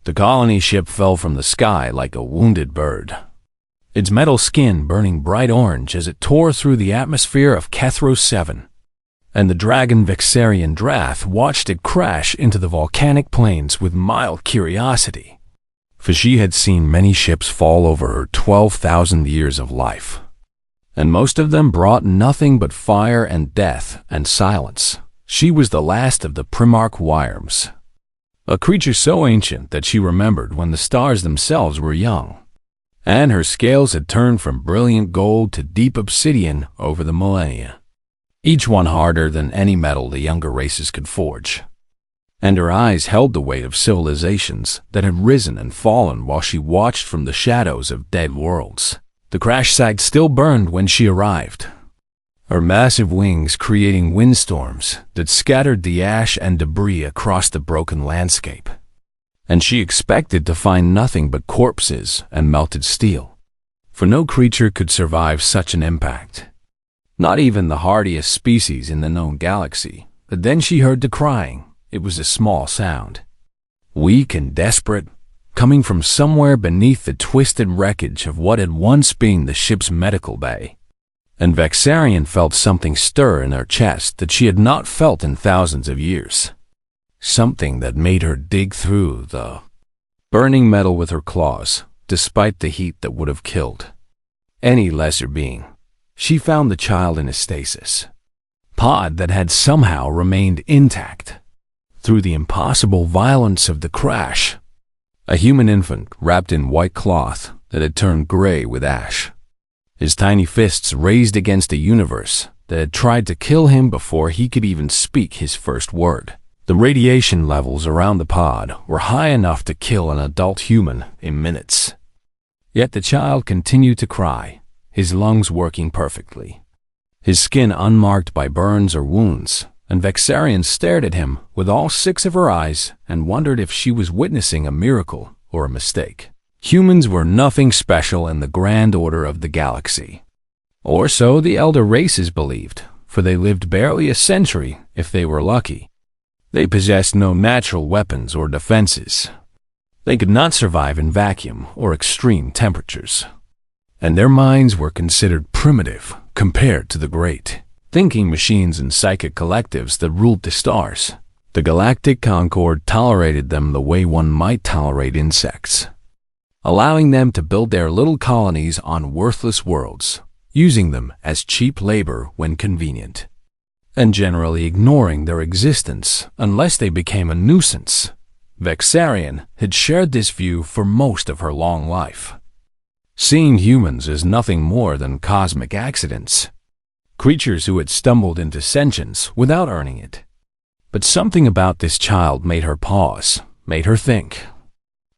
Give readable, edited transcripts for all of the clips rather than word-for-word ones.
The colony ship fell from the sky like a wounded bird, its metal skin burning bright orange as it tore through the atmosphere of Kethros 7. And the dragon Vexarian Drath watched it crash into the volcanic plains with mild curiosity, for she had seen many ships fall over her 12,000 years of life, and most of them brought nothing but fire and death and silence. She was the last of the Primarch Wyrms, a creature so ancient that she remembered when the stars themselves were young, and her scales had turned from brilliant gold to deep obsidian over the millennia, each one harder than any metal the younger races could forge. And her eyes held the weight of civilizations that had risen and fallen while she watched from the shadows of dead worlds. The crash site still burned when she arrived, her massive wings creating windstorms that scattered the ash and debris across the broken landscape. And she expected to find nothing but corpses and melted steel, for no creature could survive such an impact, not even the hardiest species in the known galaxy. But then she heard the crying. It was a small sound, weak and desperate, coming from somewhere beneath the twisted wreckage of what had once been the ship's medical bay. And Vexarian felt something stir in her chest that she had not felt in thousands of years. Something that made her dig through the burning metal with her claws, despite the heat that would have killed any lesser being. She found the child in a stasis pod that had somehow remained intact through the impossible violence of the crash. A human infant wrapped in white cloth that had turned gray with ash, his tiny fists raised against a universe that had tried to kill him before he could even speak his first word. The radiation levels around the pod were high enough to kill an adult human in minutes. Yet the child continued to cry, his lungs working perfectly, his skin unmarked by burns or wounds, and Vexarian stared at him with all 6 of her eyes and wondered if she was witnessing a miracle or a mistake. Humans were nothing special in the grand order of the galaxy, or so the elder races believed, for they lived barely a century if they were lucky. They possessed no natural weapons or defenses. They could not survive in vacuum or extreme temperatures, and their minds were considered primitive compared to the great thinking machines and psychic collectives that ruled the stars. The Galactic Concord tolerated them the way one might tolerate insects, allowing them to build their little colonies on worthless worlds, using them as cheap labor when convenient, and generally ignoring their existence unless they became a nuisance. Vexarian had shared this view for most of her long life, seeing humans as nothing more than cosmic accidents, creatures who had stumbled into sentience without earning it. But something about this child made her pause, made her think,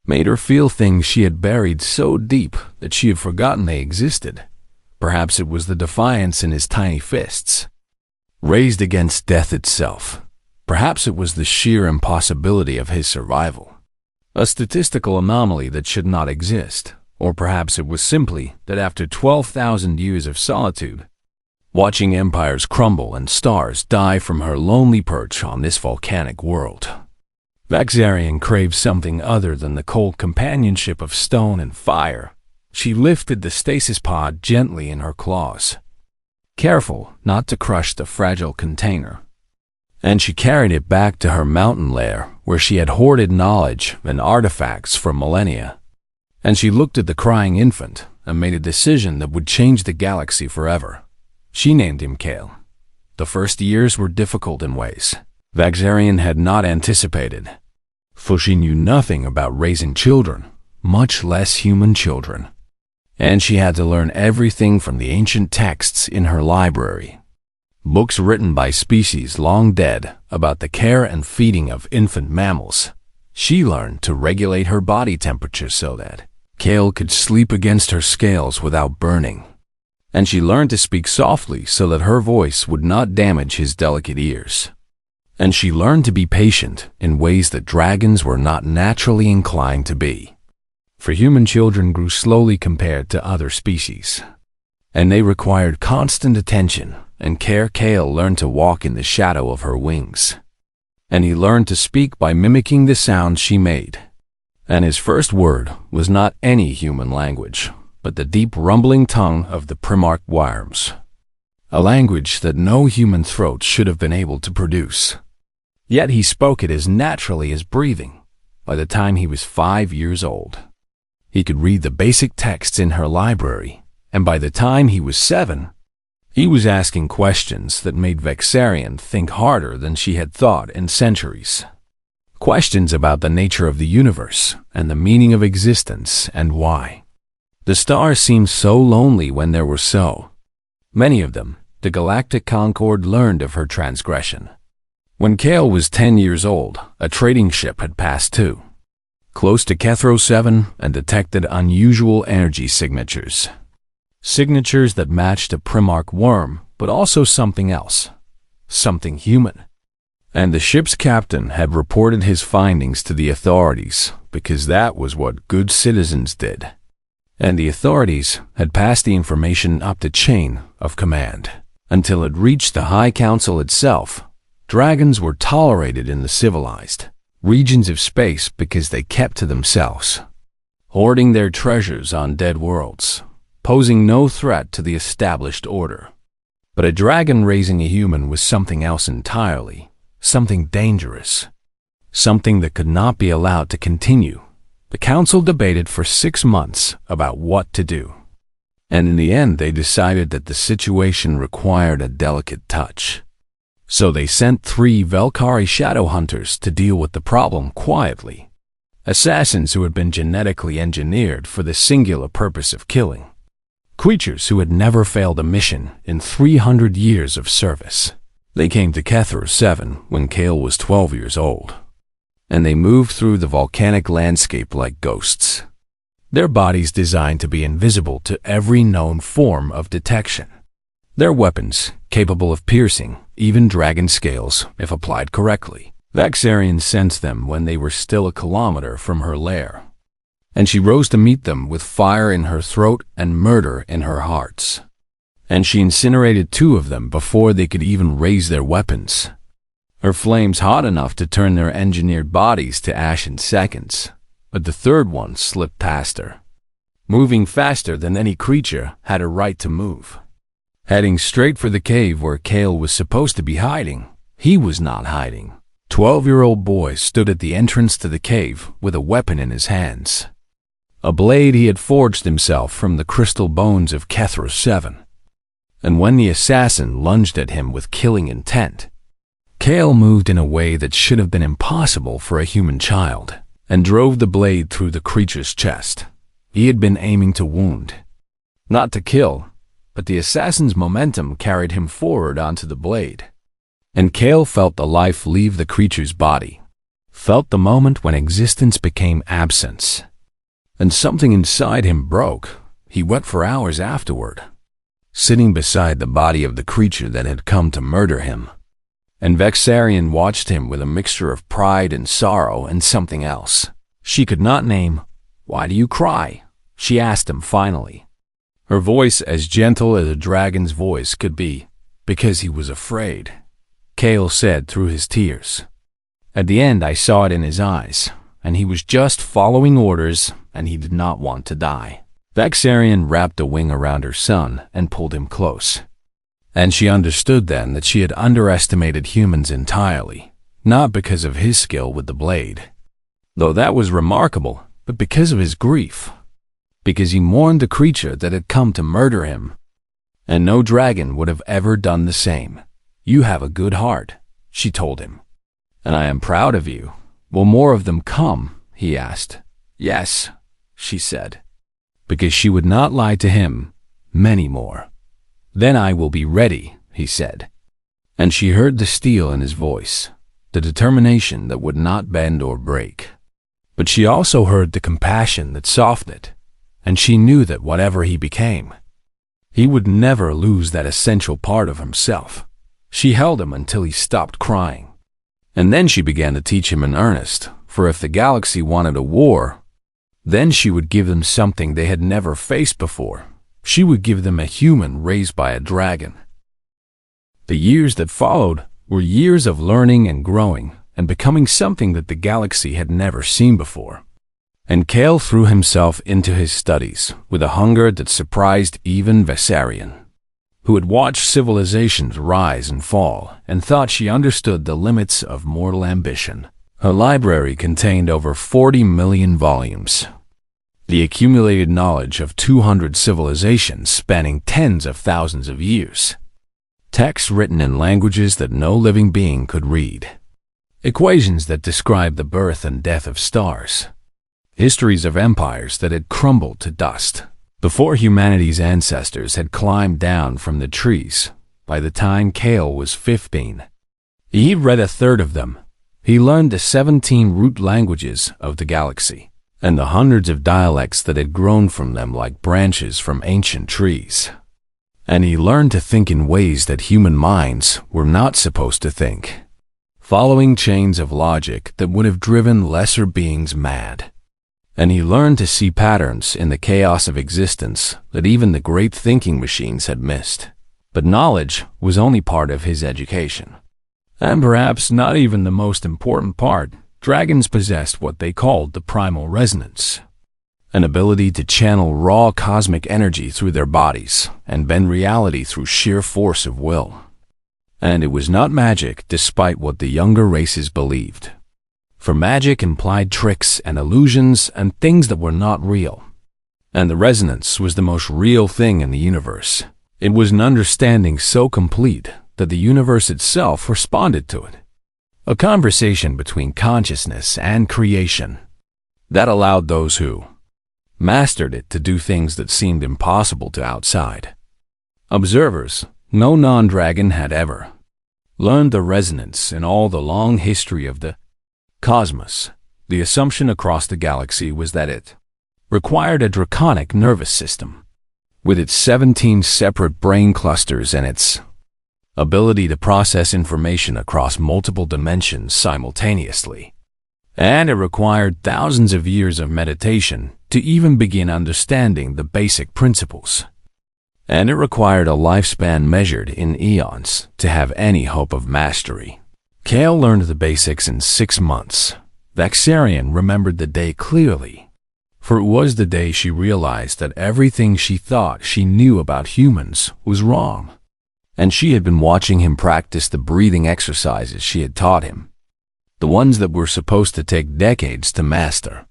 made her feel things she had buried so deep that she had forgotten they existed. Perhaps it was the defiance in his tiny fists, raised against death itself. Perhaps it was the sheer impossibility of his survival, a statistical anomaly that should not exist. Or perhaps it was simply that after 12,000 years of solitude, watching empires crumble and stars die from her lonely perch on this volcanic world, Vexarian craved something other than the cold companionship of stone and fire. She lifted the stasis pod gently in her claws, careful not to crush the fragile container, and she carried it back to her mountain lair where she had hoarded knowledge and artifacts for millennia. And she looked at the crying infant and made a decision that would change the galaxy forever. She named him Kale. The first years were difficult in ways Vexarian had not anticipated, for she knew nothing about raising children, much less human children. And she had to learn everything from the ancient texts in her library, books written by species long dead about the care and feeding of infant mammals. She learned to regulate her body temperature so that Kale could sleep against her scales without burning. And she learned to speak softly so that her voice would not damage his delicate ears. And she learned to be patient in ways that dragons were not naturally inclined to be. For human children grew slowly compared to other species, and they required constant attention and care. Kale learned to walk in the shadow of her wings, and he learned to speak by mimicking the sounds she made. And his first word was not any human language, but the deep rumbling tongue of the Primarch worms, a language that no human throat should have been able to produce. Yet he spoke it as naturally as breathing. By the time he was 5 years old, he could read the basic texts in her library, and by the time he was 7, he was asking questions that made Vexarian think harder than she had thought in centuries. Questions about the nature of the universe and the meaning of existence and why the stars seemed so lonely when there were so many of them. The Galactic Concord learned of her transgression. When Kale was 10 years old, a trading ship had passed too close to Kethro 7 and detected unusual energy signatures. Signatures that matched a Primarch worm, but also something else, something human. And the ship's captain had reported his findings to the authorities because that was what good citizens did. And the authorities had passed the information up the chain of command until it reached the High Council itself. Dragons were tolerated in the civilized regions of space because they kept to themselves, hoarding their treasures on dead worlds, posing no threat to the established order. But a dragon raising a human was something else entirely, something dangerous, something that could not be allowed to continue. The council debated for 6 months about what to do, and in the end they decided that the situation required a delicate touch. So they sent 3 Velkari shadow hunters to deal with the problem quietly, assassins who had been genetically engineered for the singular purpose of killing, creatures who had never failed a mission in 300 years of service. They came to Kethro 7 when Kale was 12 years old, and they moved through the volcanic landscape like ghosts, their bodies designed to be invisible to every known form of detection, their weapons capable of piercing even dragon scales if applied correctly. Vexarian sensed them when they were still a kilometer from her lair, and she rose to meet them with fire in her throat and murder in her hearts. And she incinerated 2 of them before they could even raise their weapons, her flames hot enough to turn their engineered bodies to ash in seconds. But the third one slipped past her, moving faster than any creature had a right to move, heading straight for the cave where Kale was supposed to be hiding. He was not hiding. 12-year-old boy stood at the entrance to the cave with a weapon in his hands, a blade he had forged himself from the crystal bones of Kethro 7. And when the assassin lunged at him with killing intent, Kale moved in a way that should have been impossible for a human child, and drove the blade through the creature's chest. He had been aiming to wound, not to kill, but the assassin's momentum carried him forward onto the blade. And Kale felt the life leave the creature's body, felt the moment when existence became absence, and something inside him broke. He wept for hours afterward, sitting beside the body of the creature that had come to murder him. And Vexarian watched him with a mixture of pride and sorrow and something else she could not name. "Why do you cry?" she asked him finally, her voice as gentle as a dragon's voice could be. "Because he was afraid," Kale said through his tears. At the end I saw it in his eyes, and he was just following orders, and he did not want to die. Vexarian wrapped a wing around her son and pulled him close. And she understood then that she had underestimated humans entirely, not because of his skill with the blade, though that was remarkable, but because of his grief, because he mourned the creature that had come to murder him. And no dragon would have ever done the same. "You have a good heart," she told him, "and I am proud of you." "Will more of them come?" he asked. "Yes," she said, because she would not lie to him. "Many more." "Then I will be ready," he said. And she heard the steel in his voice, the determination that would not bend or break. But she also heard the compassion that softened it, and she knew that whatever he became, he would never lose that essential part of himself. She held him until he stopped crying. And then she began to teach him in earnest, for if the galaxy wanted a war, then she would give them something they had never faced before. She would give them a human raised by a dragon. The years that followed were years of learning and growing and becoming something that the galaxy had never seen before. And Kale threw himself into his studies with a hunger that surprised even Vessarion, who had watched civilizations rise and fall and thought she understood the limits of mortal ambition. Her library contained over 40 million volumes, the accumulated knowledge of 200 civilizations spanning tens of thousands of years, texts written in languages that no living being could read, equations that described the birth and death of stars, histories of empires that had crumbled to dust before humanity's ancestors had climbed down from the trees. By the time Kale was 15, he'd read a third of them. He learned the 17 root languages of the galaxy and the hundreds of dialects that had grown from them like branches from ancient trees. And he learned to think in ways that human minds were not supposed to think, following chains of logic that would have driven lesser beings mad. And he learned to see patterns in the chaos of existence that even the great thinking machines had missed. But knowledge was only part of his education. And perhaps not even the most important part. Dragons possessed what they called the primal resonance, an ability to channel raw cosmic energy through their bodies and bend reality through sheer force of will. And it was not magic, despite what the younger races believed. For magic implied tricks and illusions and things that were not real. And the resonance was the most real thing in the universe. It was an understanding so complete that the universe itself responded to it. A conversation between consciousness and creation that allowed those who mastered it to do things that seemed impossible to outside observers. No non-dragon had ever learned the resonance in all the long history of the cosmos. The assumption across the galaxy was that it required a draconic nervous system, with its 17 separate brain clusters and its ability to process information across multiple dimensions simultaneously. And it required thousands of years of meditation to even begin understanding the basic principles. And it required a lifespan measured in eons to have any hope of mastery. Kale learned the basics in 6 months. Vessarion remembered the day clearly, for it was the day she realized that everything she thought she knew about humans was wrong. And she had been watching him practice the breathing exercises she had taught him, the ones that were supposed to take decades to master.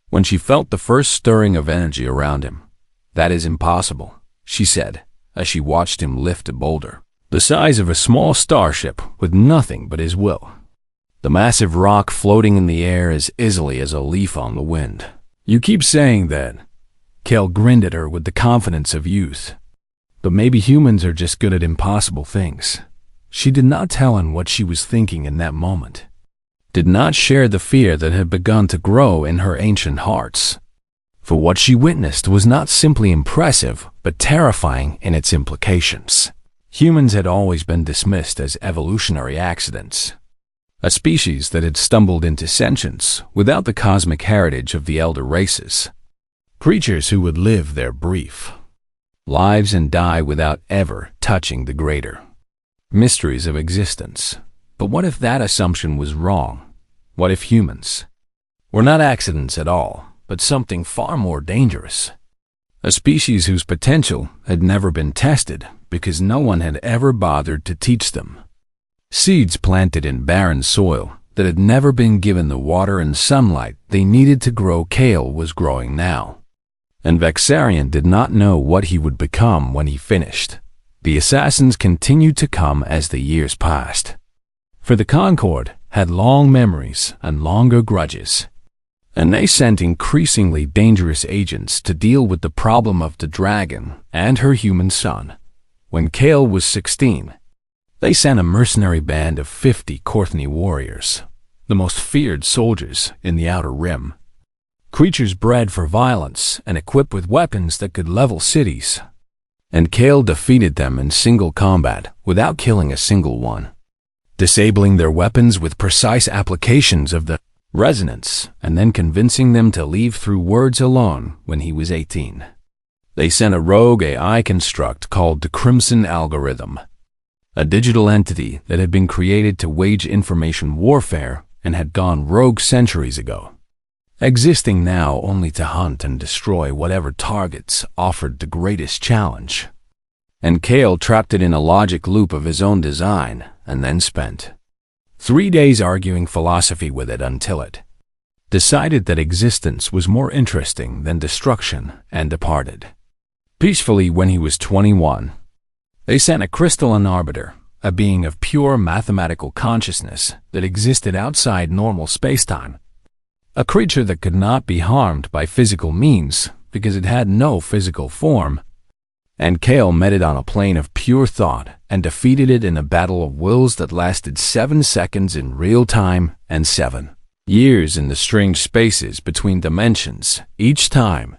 When she felt the first stirring of energy around him, "That is impossible," she said, as she watched him lift a boulder the size of a small starship with nothing but his will, the massive rock floating in the air as easily as a leaf on the wind. "You keep saying that." Kale grinned at her with the confidence of youth. "But maybe humans are just good at impossible things." She did not tell him what she was thinking in that moment, did not share the fear that had begun to grow in her ancient hearts. For what she witnessed was not simply impressive, but terrifying in its implications. Humans had always been dismissed as evolutionary accidents, a species that had stumbled into sentience without the cosmic heritage of the elder races, creatures who would live their brief lives and die without ever touching the greater mysteries of existence. But what if that assumption was wrong? What if humans were not accidents at all, but something far more dangerous? A species whose potential had never been tested because no one had ever bothered to teach them. Seeds planted in barren soil that had never been given the water and sunlight they needed to grow. Kale was growing now. And Vessarion did not know what he would become when he finished. The assassins continued to come as the years passed. For the Concord had long memories and longer grudges, and they sent increasingly dangerous agents to deal with the problem of the dragon and her human son. When Kale was 16, they sent a mercenary band of 50 Courtney warriors, the most feared soldiers in the Outer Rim. Creatures bred for violence and equipped with weapons that could level cities. And Kale defeated them in single combat without killing a single one, disabling their weapons with precise applications of the resonance and then convincing them to leave through words alone when he was 18. They sent a rogue AI construct called the Crimson Algorithm, a digital entity that had been created to wage information warfare and had gone rogue centuries ago. existing now only to hunt and destroy whatever targets offered the greatest challenge. And Kale trapped it in a logic loop of his own design, and then spent 3 days arguing philosophy with it until it decided that existence was more interesting than destruction and departed peacefully when he was 21. They sent a crystalline arbiter, a being of pure mathematical consciousness that existed outside normal spacetime, a creature that could not be harmed by physical means because it had no physical form. And Kale met it on a plane of pure thought and defeated it in a battle of wills that lasted 7 seconds in real time and 7 years in the strange spaces between dimensions. Each time,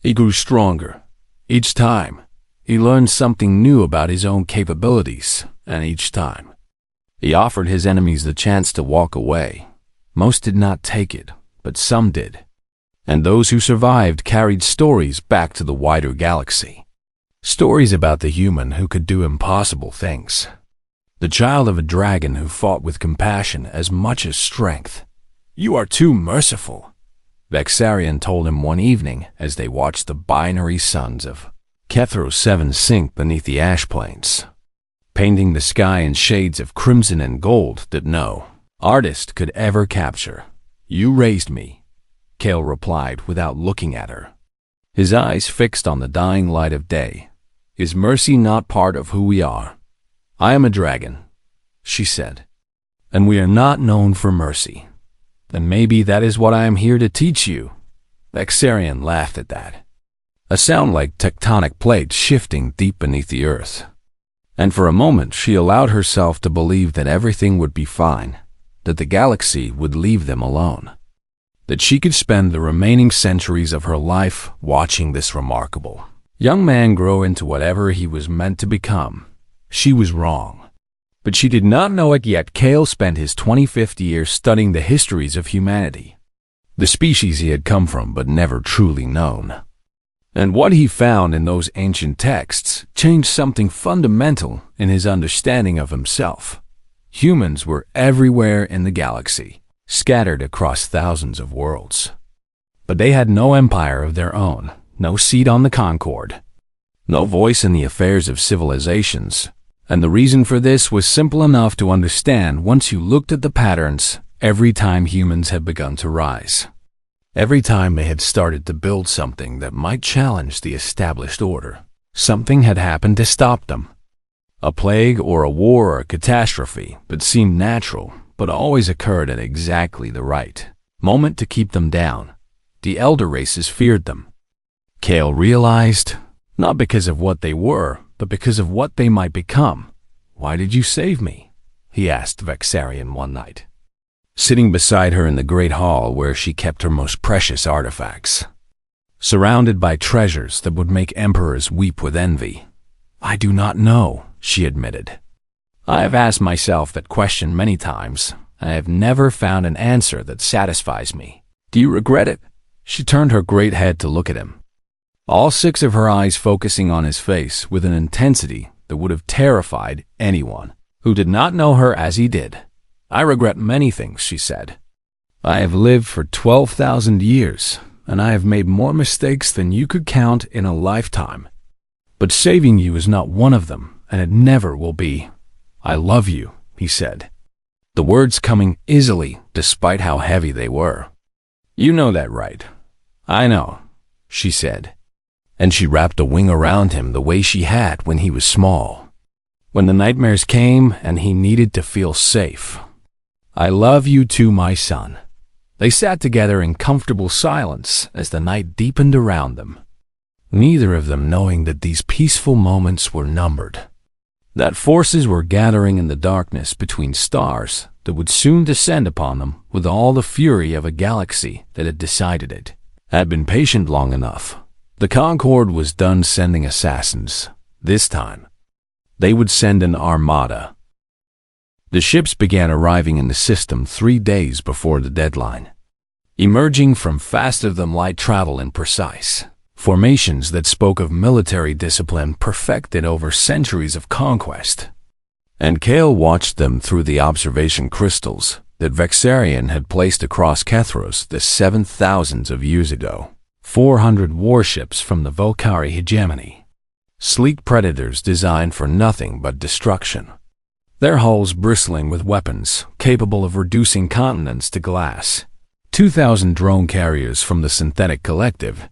he grew stronger. Each time, he learned something new about his own capabilities, and each time, he offered his enemies the chance to walk away. Most did not take it, but some did. And those who survived carried stories back to the wider galaxy. Stories about the human who could do impossible things. The child of a dragon who fought with compassion as much as strength. "You are too merciful," Vexarian told him one evening as they watched the binary suns of Kethro 7 sink beneath the ash plains, painting the sky in shades of crimson and gold that no artist could ever capture. "You raised me," Kale replied without looking at her, his eyes fixed on the dying light of day. "Is mercy not part of who we are?" "I am a dragon," she said, "and we are not known for mercy." "Then maybe that is what I am here to teach you." Vexarian laughed at that, a sound like tectonic plates shifting deep beneath the earth. And for a moment she allowed herself to believe that everything would be fine, that the galaxy would leave them alone, that she could spend the remaining centuries of her life watching this remarkable young man grow into whatever he was meant to become. She was wrong. But she did not know it yet. Kale spent his 25th year studying the histories of humanity, the species he had come from but never truly known. And what he found in those ancient texts changed something fundamental in his understanding of himself. Humans were everywhere in the galaxy, scattered across thousands of worlds. But they had no empire of their own, no seat on the Concord, no voice in the affairs of civilizations. And the reason for this was simple enough to understand once you looked at the patterns every time humans had begun to rise. Every time they had started to build something that might challenge the established order, something had happened to stop them. A plague or a war or a catastrophe that seemed natural but always occurred at exactly the right moment to keep them down. The elder races feared them. Kale realized, not because of what they were, but because of what they might become. "Why did you save me?" he asked Vexarian one night, sitting beside her in the great hall where she kept her most precious artifacts, surrounded by treasures that would make emperors weep with envy. "I do not know," she admitted. "I have asked myself that question many times. I have never found an answer that satisfies me. Do you regret it?" She turned her great head to look at him, all 6 of her eyes focusing on his face with an intensity that would have terrified anyone who did not know her as he did. "I regret many things," she said. "I have lived for 12,000 years, and I have made more mistakes than you could count in a lifetime. But saving you is not one of them, and it never will be. I love you," he said, the words coming easily despite how heavy they were. "You know that, right?" "I know," she said. And she wrapped a wing around him the way she had when he was small, when the nightmares came and he needed to feel safe. "I love you too, my son." They sat together in comfortable silence as the night deepened around them, neither of them knowing that these peaceful moments were numbered, that forces were gathering in the darkness between stars that would soon descend upon them with all the fury of a galaxy that had decided it, had been patient long enough. The Concord was done sending assassins. This time, they would send an armada. The ships began arriving in the system 3 days before the deadline, emerging from faster-than-light travel in precise formations that spoke of military discipline perfected over centuries of conquest. And Kale watched them through the observation crystals, that Vexarian had placed across Kethros the 7,000s of years ago. 400 warships from the Volcari hegemony. Sleek predators designed for nothing but destruction. Their hulls bristling with weapons capable of reducing continents to glass. 2,000 drone carriers from the Synthetic Collective,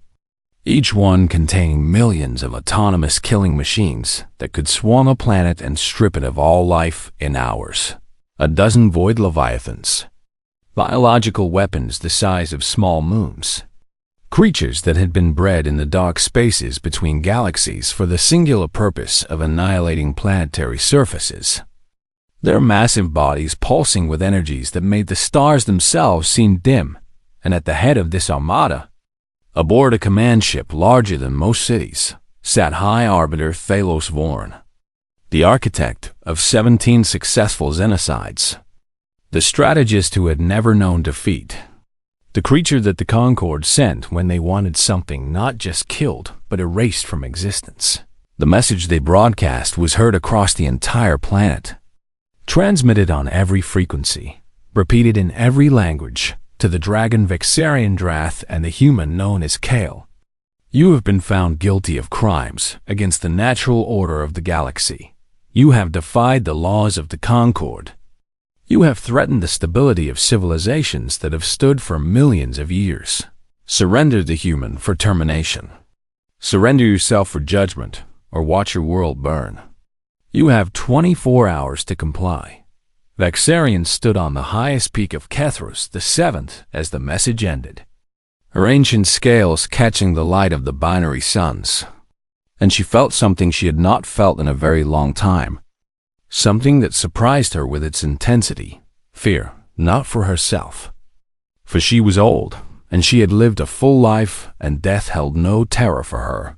each one containing millions of autonomous killing machines that could swarm a planet and strip it of all life in hours. A dozen void leviathans. Biological weapons the size of small moons. Creatures that had been bred in the dark spaces between galaxies for the singular purpose of annihilating planetary surfaces. Their massive bodies pulsing with energies that made the stars themselves seem dim, and at the head of this armada, aboard a command ship larger than most cities, sat High Arbiter Thalos Vorn, the architect of 17 successful genocides, the strategist who had never known defeat, the creature that the Concord sent when they wanted something not just killed, but erased from existence. The message they broadcast was heard across the entire planet, transmitted on every frequency, repeated in every language, to the dragon Vexarian Drath and the human known as Kale. You have been found guilty of crimes against the natural order of the galaxy. You have defied the laws of the Concord. You have threatened the stability of civilizations that have stood for millions of years. Surrender the human for termination. Surrender yourself for judgment, or watch your world burn. You have 24 hours to comply. Vexarian stood on the highest peak of Kethros the 7th as the message ended, her ancient scales catching the light of the binary suns. And she felt something she had not felt in a very long time. Something that surprised her with its intensity. Fear, not for herself. For she was old, and she had lived a full life, and death held no terror for her.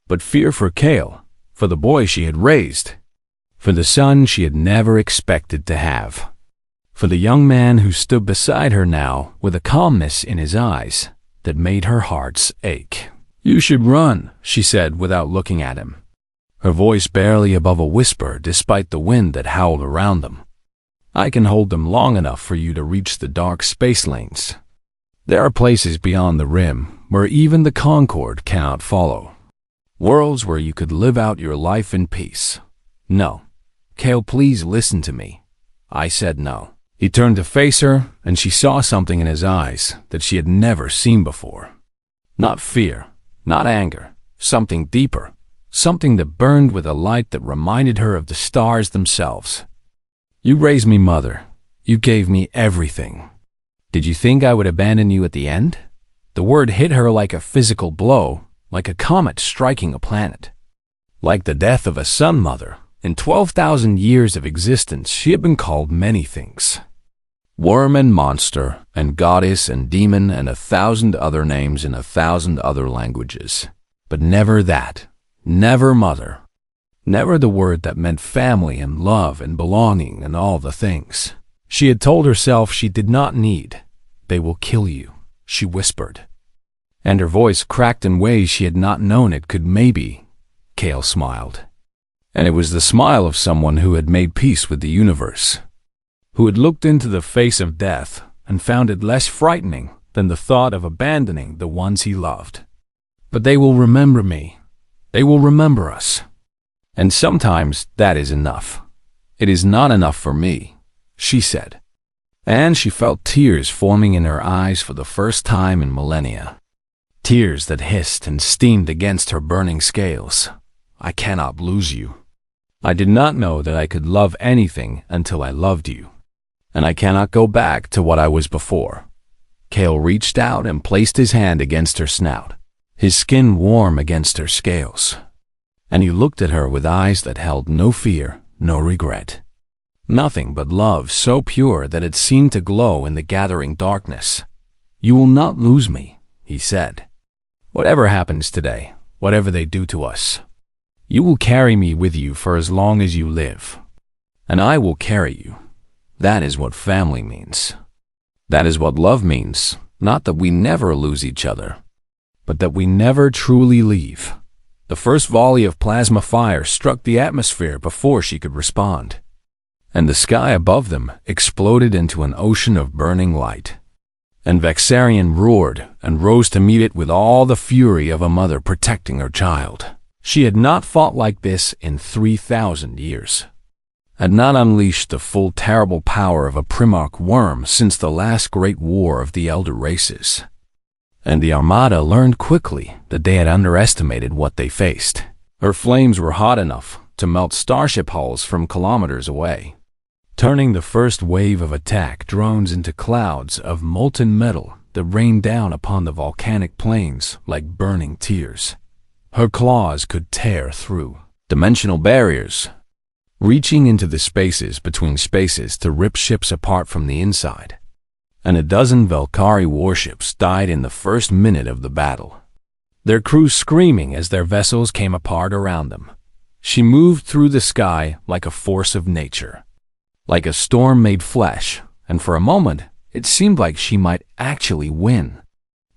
But fear for Kale, for the boy she had raised, for the son she had never expected to have, for the young man who stood beside her now with a calmness in his eyes that made her hearts ache. "You should run," she said without looking at him, her voice barely above a whisper despite the wind that howled around them. "I can hold them long enough for you to reach the dark space lanes. There are places beyond the rim where even the Concord cannot follow. Worlds where you could live out your life in peace. No. Kale, please listen to me." I said no. He turned to face her, and she saw something in his eyes that she had never seen before. Not fear, not anger, something deeper, something that burned with a light that reminded her of the stars themselves. "You raised me, Mother. You gave me everything. Did you think I would abandon you at the end?" The word hit her like a physical blow, like a comet striking a planet. Like the death of a son, Mother. In 12,000 years of existence, she had been called many things. Worm and monster, and goddess and demon, and 1,000 other names in 1,000 other languages. But never that. Never Mother. Never the word that meant family and love and belonging and all the things she had told herself she did not need. "They will kill you," she whispered. And her voice cracked in ways she had not known it could. "Maybe." Kale smiled. And it was the smile of someone who had made peace with the universe, who had looked into the face of death and found it less frightening than the thought of abandoning the ones he loved. "But they will remember me. They will remember us. And sometimes that is enough. It is not enough for me," she said. And she felt tears forming in her eyes for the first time in millennia. Tears that hissed and steamed against her burning scales. "I cannot lose you. I did not know that I could love anything until I loved you. And I cannot go back to what I was before." Kale reached out and placed his hand against her snout, his skin warm against her scales. And he looked at her with eyes that held no fear, no regret. Nothing but love so pure that it seemed to glow in the gathering darkness. "You will not lose me," he said. "Whatever happens today, whatever they do to us, you will carry me with you for as long as you live. And I will carry you. That is what family means. That is what love means, not that we never lose each other, but that we never truly leave." The first volley of plasma fire struck the atmosphere before she could respond. and the sky above them exploded into an ocean of burning light. And Vexarian roared and rose to meet it with all the fury of a mother protecting her child. She had not fought like this in 3,000 years, had not unleashed the full terrible power of a Primarch worm since the last great war of the elder races. And the Armada learned quickly that they had underestimated what they faced. Her flames were hot enough to melt starship hulls from kilometers away, turning the first wave of attack drones into clouds of molten metal that rained down upon the volcanic plains like burning tears. Her claws could tear through dimensional barriers, reaching into the spaces between spaces to rip ships apart from the inside. And a dozen Valkyrie warships died in the first minute of the battle, their crews screaming as their vessels came apart around them. She moved through the sky like a force of nature, like a storm made flesh, and for a moment it seemed like she might actually win,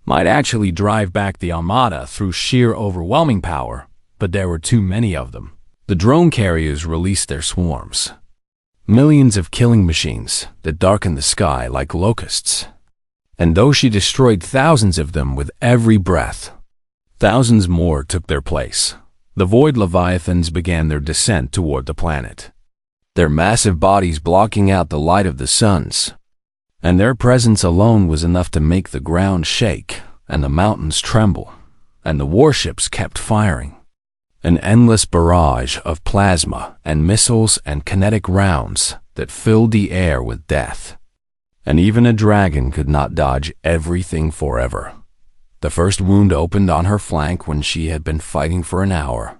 might actually drive back the Armada through sheer overwhelming power, but there were too many of them. The drone carriers released their swarms, millions of killing machines that darkened the sky like locusts. And though she destroyed thousands of them with every breath, thousands more took their place. The void leviathans began their descent toward the planet, their massive bodies blocking out the light of the suns. And their presence alone was enough to make the ground shake and the mountains tremble, and the warships kept firing. An endless barrage of plasma and missiles and kinetic rounds that filled the air with death. And even a dragon could not dodge everything forever. The first wound opened on her flank when she had been fighting for an hour.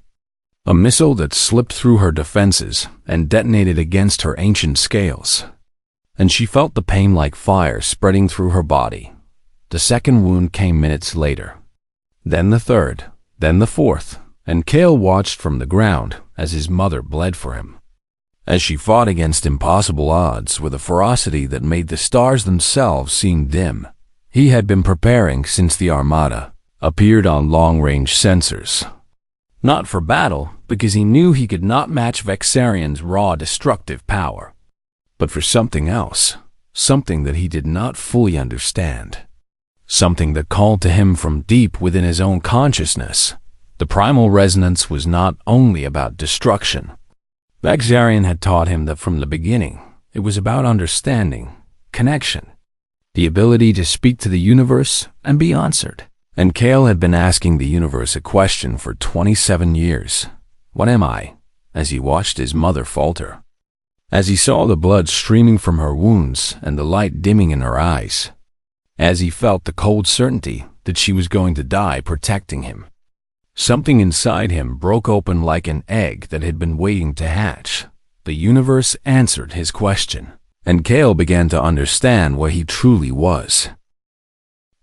A missile that slipped through her defenses and detonated against her ancient scales. And she felt the pain like fire spreading through her body. The second wound came minutes later. Then the third, then the fourth, and Cale watched from the ground as his mother bled for him, as she fought against impossible odds with a ferocity that made the stars themselves seem dim. He had been preparing since the Armada appeared on long-range sensors. Not for battle, because he knew he could not match Vexarian's raw destructive power, but for something else, something that he did not fully understand, something that called to him from deep within his own consciousness. The primal resonance was not only about destruction. Vexarian had taught him that from the beginning, it was about understanding, connection, the ability to speak to the universe and be answered. And Cale had been asking the universe a question for 27 years. What am I? As he watched his mother falter, as he saw the blood streaming from her wounds and the light dimming in her eyes, as he felt the cold certainty that she was going to die protecting him. Something inside him broke open like an egg that had been waiting to hatch. The universe answered his question, and Cale began to understand what he truly was.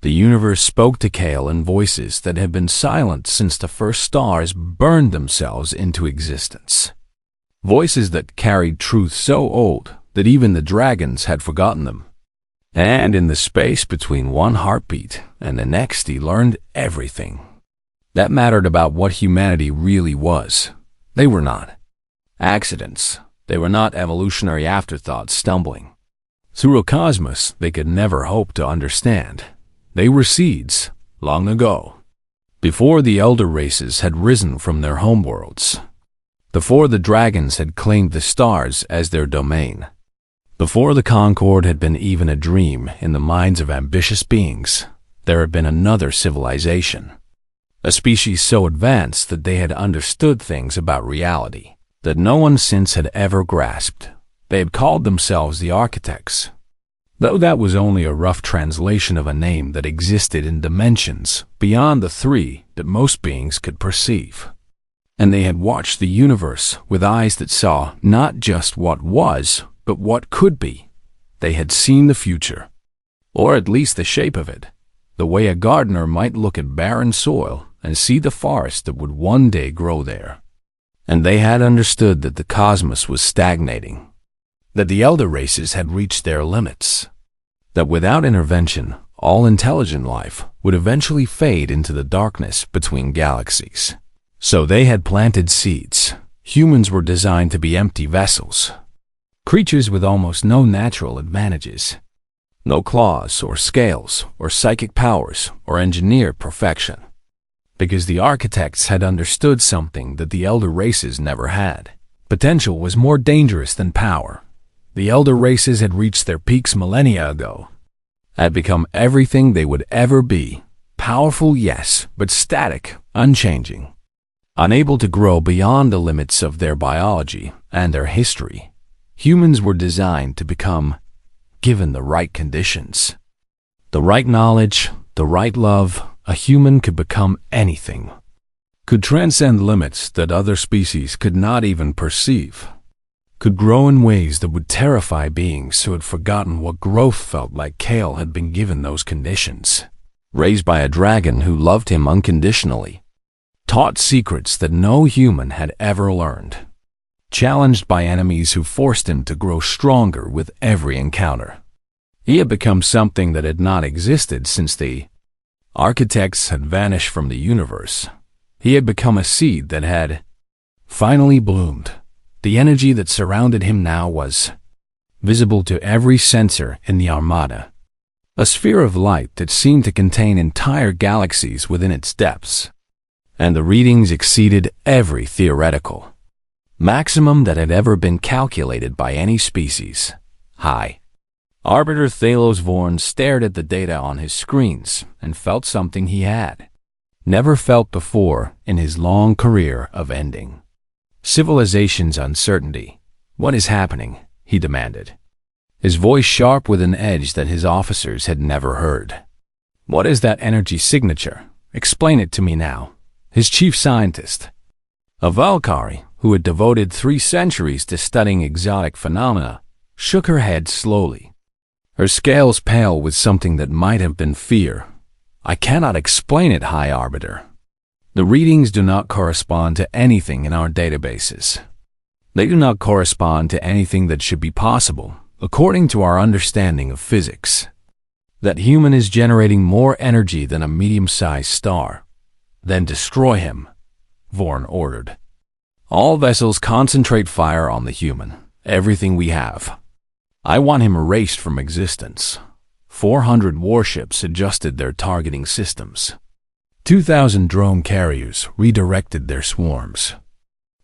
The universe spoke to Cale in voices that had been silent since the first stars burned themselves into existence. Voices that carried truth so old that even the dragons had forgotten them. And in the space between one heartbeat and the next, he learned everything that mattered about what humanity really was. They were not accidents. They were not evolutionary afterthoughts stumbling through a cosmos they could never hope to understand. They were seeds, long ago, before the elder races had risen from their homeworlds, before the dragons had claimed the stars as their domain, before the Concord had been even a dream in the minds of ambitious beings. There had been another civilization, a species so advanced that they had understood things about reality that no one since had ever grasped. They had called themselves the Architects, though that was only a rough translation of a name that existed in dimensions beyond the three that most beings could perceive. And they had watched the universe with eyes that saw not just what was, but what could be. They had seen the future, or at least the shape of it, the way a gardener might look at barren soil and see the forest that would one day grow there. And they had understood that the cosmos was stagnating, that the elder races had reached their limits, that without intervention, all intelligent life would eventually fade into the darkness between galaxies. So they had planted seeds. Humans were designed to be empty vessels, Creatures with almost no natural advantages. No claws or scales or psychic powers or engineered perfection. Because the architects had understood something that the elder races never had. Potential was more dangerous than power. The elder races had reached their peaks millennia ago. Had become everything they would ever be. Powerful, yes, but static, unchanging. Unable to grow beyond the limits of their biology and their history. Humans were designed to become, given the right conditions. The right knowledge, the right love, a human could become anything. Could transcend limits that other species could not even perceive. Could grow in ways that would terrify beings who had forgotten what growth felt like. Kale had been given those conditions. Raised by a dragon who loved him unconditionally. Taught secrets that no human had ever learned. Challenged by enemies who forced him to grow stronger with every encounter. He had become something that had not existed since the architects had vanished from the universe. He had become a seed that had finally bloomed. The energy that surrounded him now was visible to every sensor in the Armada. A sphere of light that seemed to contain entire galaxies within its depths. And the readings exceeded every theoretical maximum that had ever been calculated by any species. High. Arbiter Thalos Vorn stared at the data on his screens and felt something he had never felt before in his long career of ending. Civilization's uncertainty. What is happening? He demanded. His voice sharp with an edge that his officers had never heard. What is that energy signature? Explain it to me now. His chief scientist, a Valkyrie who had devoted 3 centuries to studying exotic phenomena, shook her head slowly. Her scales pale with something that might have been fear. I cannot explain it, High Arbiter. The readings do not correspond to anything in our databases. They do not correspond to anything that should be possible, according to our understanding of physics. That human is generating more energy than a medium-sized star. Then destroy him, Vorn ordered. All vessels concentrate fire on the human, everything we have. I want him erased from existence. 400 warships adjusted their targeting systems. 2,000 drone carriers redirected their swarms.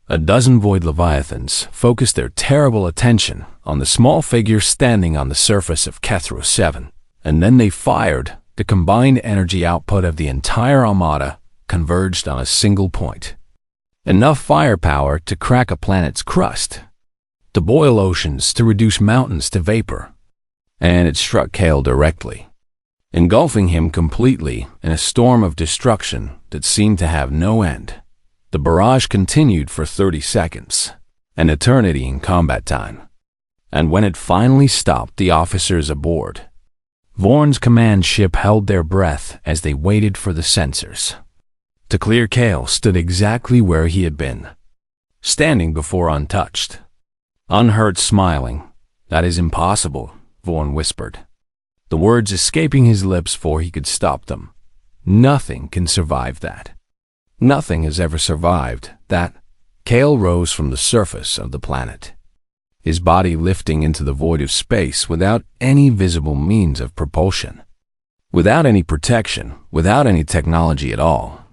A dozen void leviathans focused their terrible attention on the small figure standing on the surface of Kethros 7, and then they fired. The combined energy output of the entire armada converged on a single point. Enough firepower to crack a planet's crust, to boil oceans, to reduce mountains to vapor. And it struck Kale directly, engulfing him completely in a storm of destruction that seemed to have no end. The barrage continued for 30 seconds, an eternity in combat time. And when it finally stopped, the officers aboard Vorn's command ship held their breath as they waited for the sensors to clear. Kale stood exactly where he had been, standing before untouched, unhurt, smiling. That is impossible, Vorn whispered, the words escaping his lips before he could stop them. Nothing can survive that. Nothing has ever survived that. Kale rose from the surface of the planet, his body lifting into the void of space without any visible means of propulsion, without any protection, without any technology at all.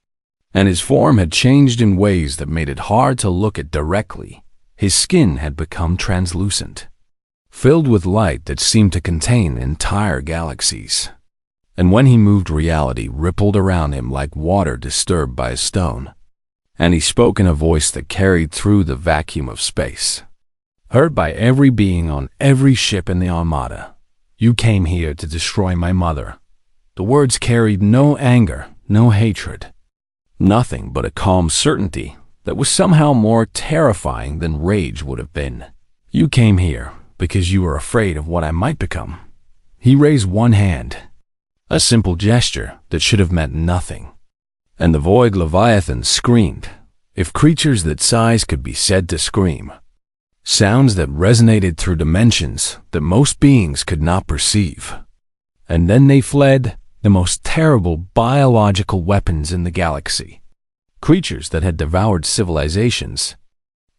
And his form had changed in ways that made it hard to look at directly. His skin had become translucent, filled with light that seemed to contain entire galaxies. And when he moved, reality rippled around him like water disturbed by a stone. And he spoke in a voice that carried through the vacuum of space, heard by every being on every ship in the Armada. You came here to destroy my mother. The words carried no anger, no hatred, nothing but a calm certainty that was somehow more terrifying than rage would have been. You came here because you were afraid of what I might become. He raised one hand, a simple gesture that should have meant nothing. And the void leviathan screamed, if creatures that size could be said to scream. Sounds that resonated through dimensions that most beings could not perceive. And then they fled, the most terrible biological weapons in the galaxy. Creatures that had devoured civilizations,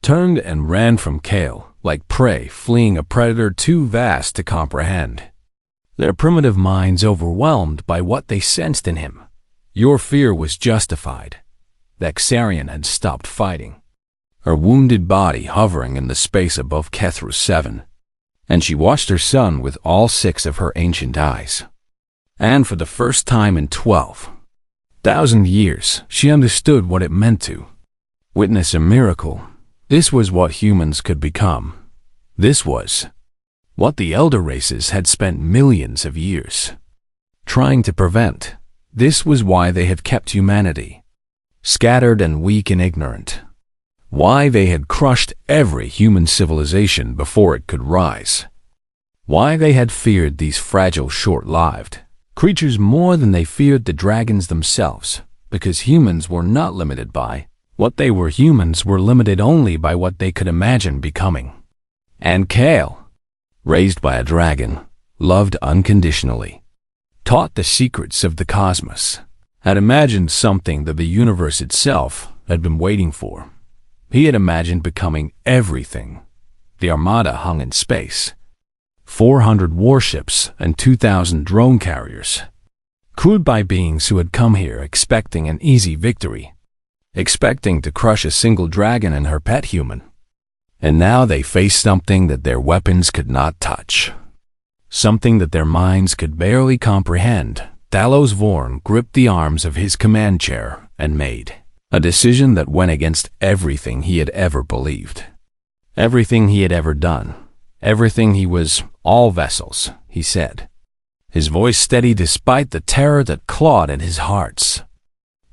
turned and ran from Kale, like prey fleeing a predator too vast to comprehend. Their primitive minds overwhelmed by what they sensed in him. Your fear was justified. The Xarian had stopped fighting, her wounded body hovering in the space above Kethru's 7, and she watched her son with all 6 of her ancient eyes. And for the first time in 12,000 years, she understood what it meant to witness a miracle. This was what humans could become. This was what the elder races had spent millions of years trying to prevent. This was why they had kept humanity scattered and weak and ignorant. Why they had crushed every human civilization before it could rise. Why they had feared these fragile, short-lived creatures more than they feared the dragons themselves, because humans were not limited by what they were. Humans were limited only by what they could imagine becoming. And Kale, raised by a dragon, loved unconditionally, taught the secrets of the cosmos, had imagined something that the universe itself had been waiting for. He had imagined becoming everything. The Armada hung in space. 400 warships and 2,000 drone carriers, crewed by beings who had come here expecting an easy victory, expecting to crush a single dragon and her pet human. And now they faced something that their weapons could not touch, something that their minds could barely comprehend. Talos Vorn gripped the arms of his command chair and made a decision that went against everything he had ever believed, everything he had ever done, everything he was. All vessels, he said, his voice steady despite the terror that clawed at his hearts.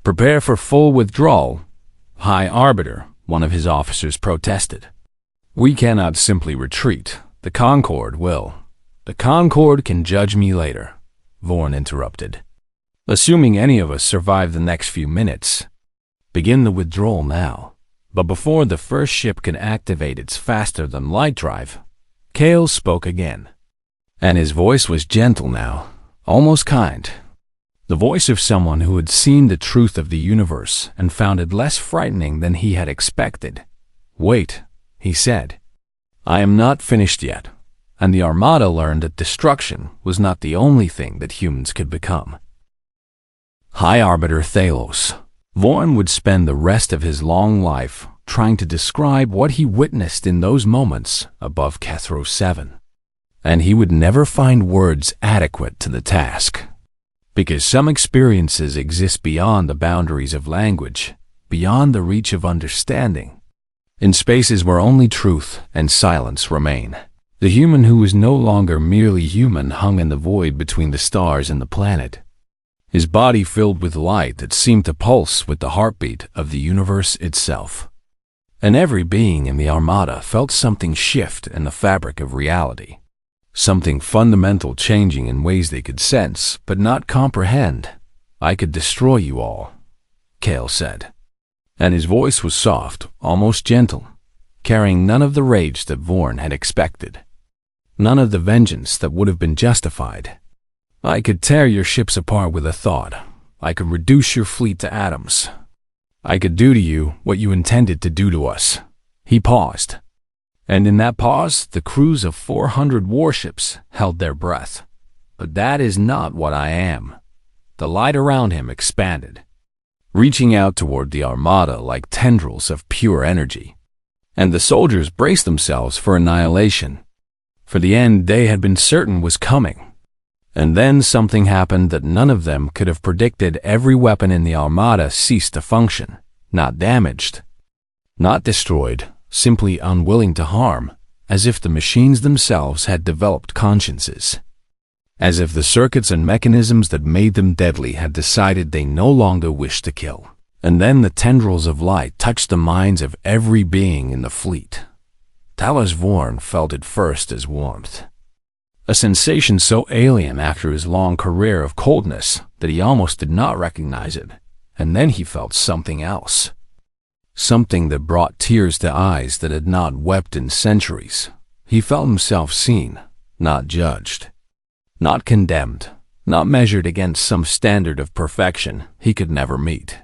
Prepare for full withdrawal, High Arbiter, one of his officers protested. We cannot simply retreat. The Concord will. The Concord can judge me later, Vorn interrupted. Assuming any of us survive the next few minutes, begin the withdrawal now. But before the first ship can activate its faster-than-light drive, Kale spoke again, and his voice was gentle now, almost kind. The voice of someone who had seen the truth of the universe and found it less frightening than he had expected. Wait, he said. I am not finished yet, and the Armada learned that destruction was not the only thing that humans could become. High Arbiter Thalos. Vorn would spend the rest of his long life trying to describe what he witnessed in those moments above Kethru's 7. And he would never find words adequate to the task. Because some experiences exist beyond the boundaries of language, beyond the reach of understanding. In spaces where only truth and silence remain, the human who was no longer merely human hung in the void between the stars and the planet. His body filled with light that seemed to pulse with the heartbeat of the universe itself. And every being in the Armada felt something shift in the fabric of reality. Something fundamental changing in ways they could sense, but not comprehend. I could destroy you all, Kale said. And his voice was soft, almost gentle, carrying none of the rage that Vorn had expected. None of the vengeance that would have been justified. I could tear your ships apart with a thought. I could reduce your fleet to atoms. I could do to you what you intended to do to us. He paused. And in that pause, the crews of 400 warships held their breath. But that is not what I am. The light around him expanded, reaching out toward the Armada like tendrils of pure energy. And the soldiers braced themselves for annihilation, for the end they had been certain was coming. And then something happened that none of them could have predicted. Every weapon in the Armada ceased to function, not damaged, not destroyed, simply unwilling to harm, as if the machines themselves had developed consciences. As if the circuits and mechanisms that made them deadly had decided they no longer wished to kill. And then the tendrils of light touched the minds of every being in the fleet. Talos Vorn felt it first as warmth. A sensation so alien after his long career of coldness that he almost did not recognize it. And then he felt something else. Something that brought tears to eyes that had not wept in centuries. He felt himself seen, not judged, not condemned, not measured against some standard of perfection he could never meet,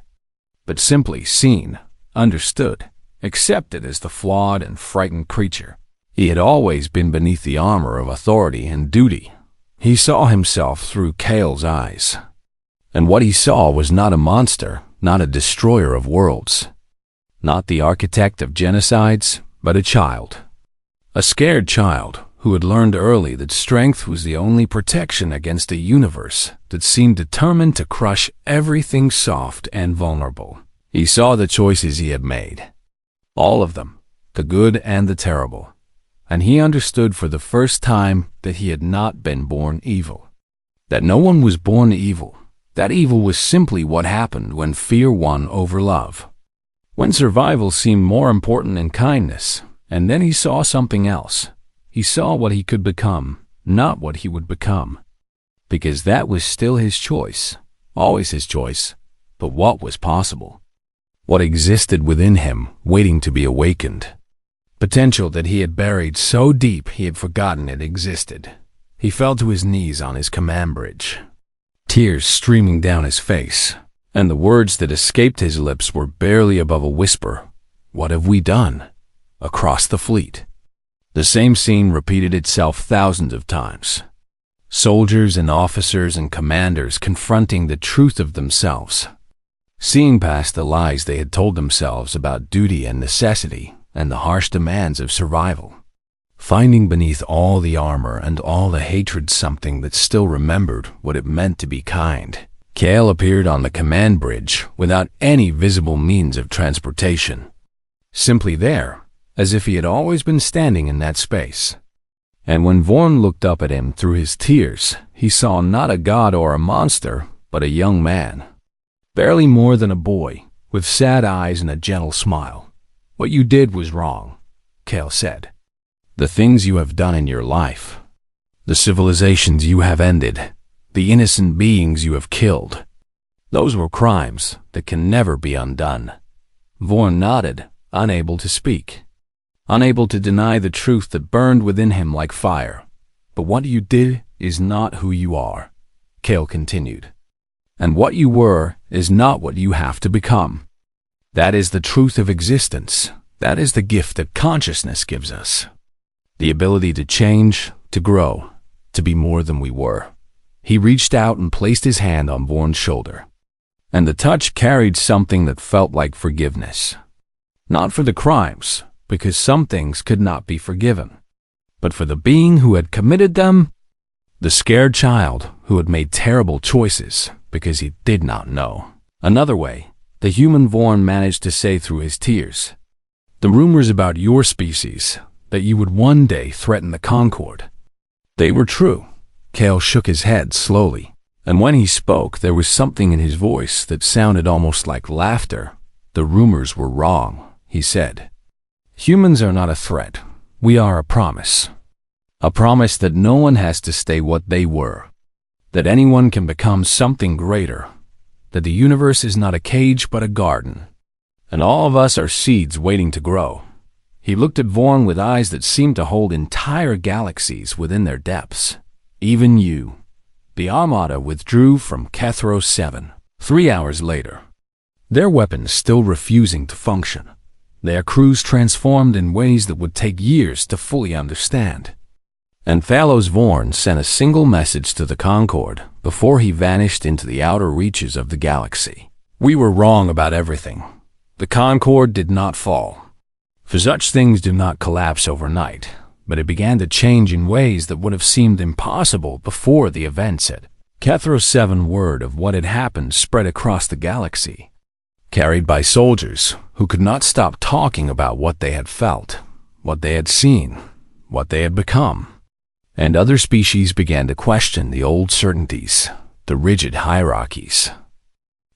but simply seen, understood, accepted as the flawed and frightened creature. He had always been beneath the armor of authority and duty. He saw himself through Kale's eyes. And what he saw was not a monster, not a destroyer of worlds, not the architect of genocides, but a child. A scared child who had learned early that strength was the only protection against a universe that seemed determined to crush everything soft and vulnerable. He saw the choices he had made. All of them, the good and the terrible. And he understood for the first time that he had not been born evil. That no one was born evil. That evil was simply what happened when fear won over love. When survival seemed more important than kindness, and then he saw something else. He saw what he could become, not what he would become. Because that was still his choice, always his choice, but what was possible? What existed within him, waiting to be awakened? Potential that he had buried so deep he had forgotten it existed. He fell to his knees on his command bridge, tears streaming down his face, and the words that escaped his lips were barely above a whisper. "What have we done?" Across the fleet. The same scene repeated itself thousands of times. Soldiers and officers and commanders confronting the truth of themselves, seeing past the lies they had told themselves about duty and necessity and the harsh demands of survival, finding beneath all the armor and all the hatred something that still remembered what it meant to be kind. Kale appeared on the command bridge without any visible means of transportation, simply there, as if he had always been standing in that space. And when Vorn looked up at him through his tears, he saw not a god or a monster, but a young man, barely more than a boy, with sad eyes and a gentle smile. "What you did was wrong," Kale said. "The things you have done in your life, the civilizations you have ended, the innocent beings you have killed, those were crimes that can never be undone." Vorn nodded, unable to speak, unable to deny the truth that burned within him like fire. "But what you did is not who you are," Kale continued. "And what you were is not what you have to become. That is the truth of existence. That is the gift that consciousness gives us. The ability to change, to grow, to be more than we were." He reached out and placed his hand on Vorn's shoulder, and the touch carried something that felt like forgiveness. Not for the crimes, because some things could not be forgiven, but for the being who had committed them, the scared child who had made terrible choices because he did not know. Another way, the human Vorn managed to say through his tears, "The rumors about your species, that you would one day threaten the Concord, they were true." Kale shook his head slowly, and when he spoke there was something in his voice that sounded almost like laughter. "The rumors were wrong," he said. "Humans are not a threat. We are a promise. A promise that no one has to stay what they were, that anyone can become something greater, that the universe is not a cage but a garden, and all of us are seeds waiting to grow." He looked at Vorn with eyes that seemed to hold entire galaxies within their depths. "Even you." The Armada withdrew from Kethros 7. 3 hours later, their weapons still refusing to function, their crews transformed in ways that would take years to fully understand. And Thalos Vorn sent a single message to the Concord before he vanished into the outer reaches of the galaxy. "We were wrong about everything. The Concord did not fall. For such things do not collapse overnight, but it began to change in ways that would have seemed impossible before the events had." Kethros 7 word of what had happened spread across the galaxy, carried by soldiers who could not stop talking about what they had felt, what they had seen, what they had become. And other species began to question the old certainties, the rigid hierarchies,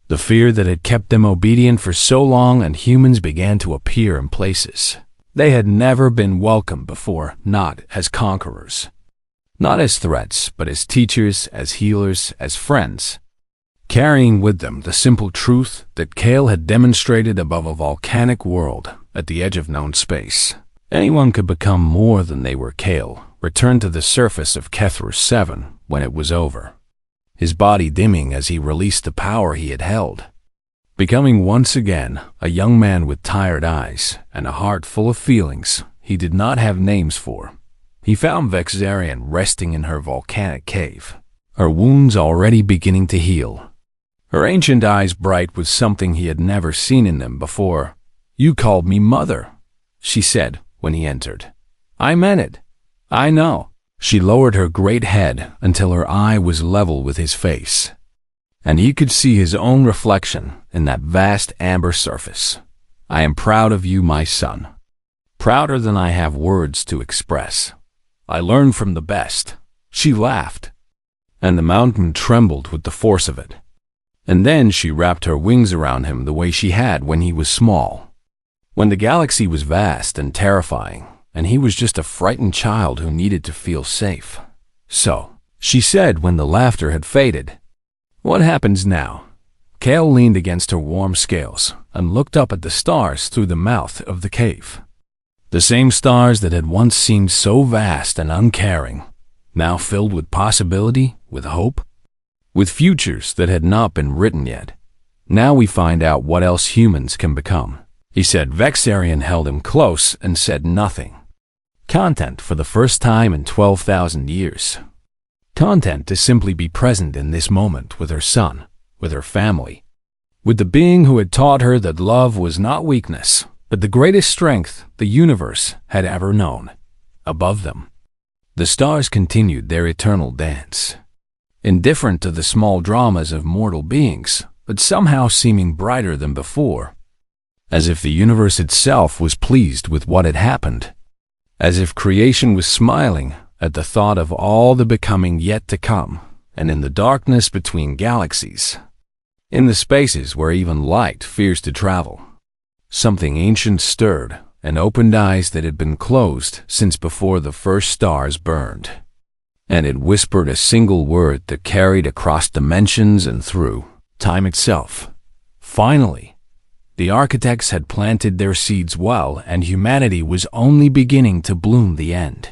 the fear that had kept them obedient for so long, and humans began to appear in places they had never been welcome before, not as conquerors, not as threats, but as teachers, as healers, as friends, carrying with them the simple truth that Kale had demonstrated above a volcanic world at the edge of known space. Anyone could become more than they were. Kale returned to the surface of Kethros 7 when it was over, his body dimming as he released the power he had held. becoming once again a young man with tired eyes and a heart full of feelings he did not have names for. He found Vexarian resting in her volcanic cave, her wounds already beginning to heal, her ancient eyes bright with something he had never seen in them before. "You called me mother," she said when he entered. "I meant it. I know." She lowered her great head until her eye was level with his face, and he could see his own reflection in that vast amber surface. "I am proud of you, my son. Prouder than I have words to express. I learned from the best." She laughed, and the mountain trembled with the force of it. And then she wrapped her wings around him the way she had when he was small, when the galaxy was vast and terrifying, and he was just a frightened child who needed to feel safe. "So," she said when the laughter had faded, "what happens now?" Kale leaned against her warm scales and looked up at the stars through the mouth of the cave. The same stars that had once seemed so vast and uncaring, now filled with possibility, with hope, with futures that had not been written yet. "Now we find out what else humans can become," he said. Vexarian held him close and said nothing. Content for the first time in 12,000 years. Content to simply be present in this moment with her son, with her family, with the being who had taught her that love was not weakness, but the greatest strength the universe had ever known. Above them, the stars continued their eternal dance, indifferent to the small dramas of mortal beings, but somehow seeming brighter than before, as if the universe itself was pleased with what had happened, as if creation was smiling at the thought of all the becoming yet to come. And in the darkness between galaxies, in the spaces where even light fears to travel, something ancient stirred and opened eyes that had been closed since before the first stars burned. And it whispered a single word that carried across dimensions and through time itself. Finally, the architects had planted their seeds well, and humanity was only beginning to bloom the end.